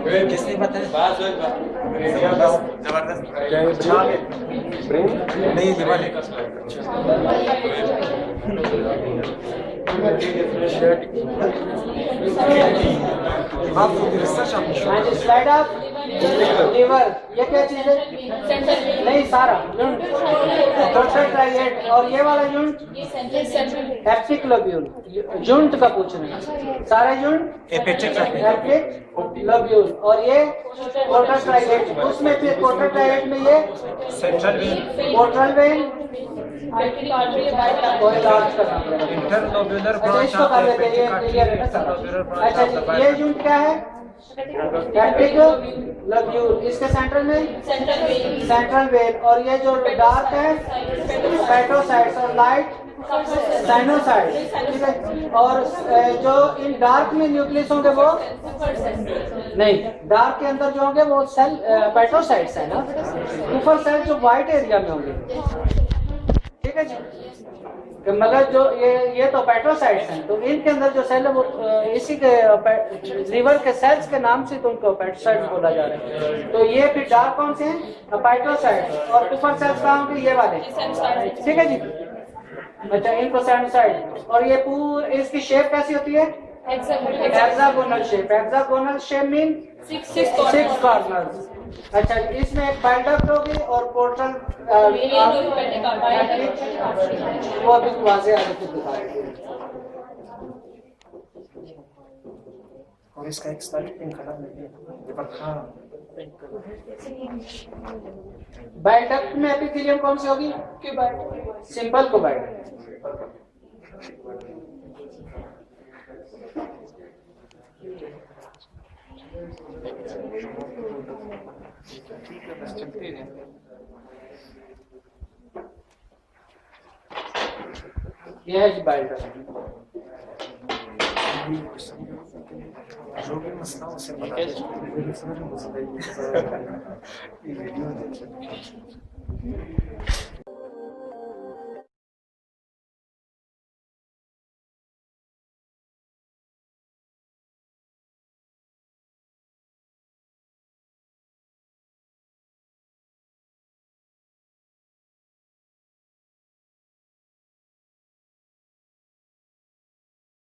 किसने बताया? जबरदस्त नहीं आप रिसर्च स्लाइड अप लीवर, ये क्या चीज है? नहीं सारा ट्राइएट। और ये वाला यूनिट हेप्टिक लोब्यूल, यूनिट का पूछ रहे हैं। सारे यूनिट हेप्टिक लोब्यूल। और ये पोर्टल ट्राइएट, उसमें फिर पोर्टल ट्राइएट में ये सेंट्रल वेन, पोर्टल वेन और लार्ज का नाम है। इंटरलोब्यूलर अच्छा इसको कर लेते हैं, ये क्लियर है ना सारा। अच्छा जी, ये यूनिट क्या है? Hepatic lobule. इसके सेंटर में सेंट्रल वेन। और ये जो डार्क है हेपेटोसाइट्स और लाइट साइनोसाइड, ठीक है। और जो इन डार्क में न्यूक्लियस होंगे वो नहीं, डार्क के अंदर जो होंगे वो सेल हेपेटोसाइट्स है ना, ऊपर सेल जो व्हाइट एरिया में होंगे, ठीक है जी। मगर जो ये तो हेपेटोसाइट्स हैं, तो इनके अंदर जो सेल है वो इसी के लीवर के सेल्स के नाम से तो उनको हेपेटोसाइट्स बोला जा रहा है। तो ये फिर डार्क कौन से हैं? हेपेटोसाइट्स। और ऊपर सेल्स कहाँ होंगे? ये वाले, ठीक है जी। अच्छा इनको साइनोसाइड। और ये पूरी इसकी शेप कैसी होती है? Hexagonal shape. Hexagonal shape mean 6 corners. अच्छा इसमें एक बाइडक्ट होगी और पोर्टल वो अभी वाजे आगे से दिखा देंगे। और इसका एक स्लाइड पिंक कलर में है। हाँ बाइडक्ट में एपिथेलियम कौन सी होगी? सिंपल कोबाइड। चलते हैं। यह है बाइडक्ट। जो भी मसला उसे बता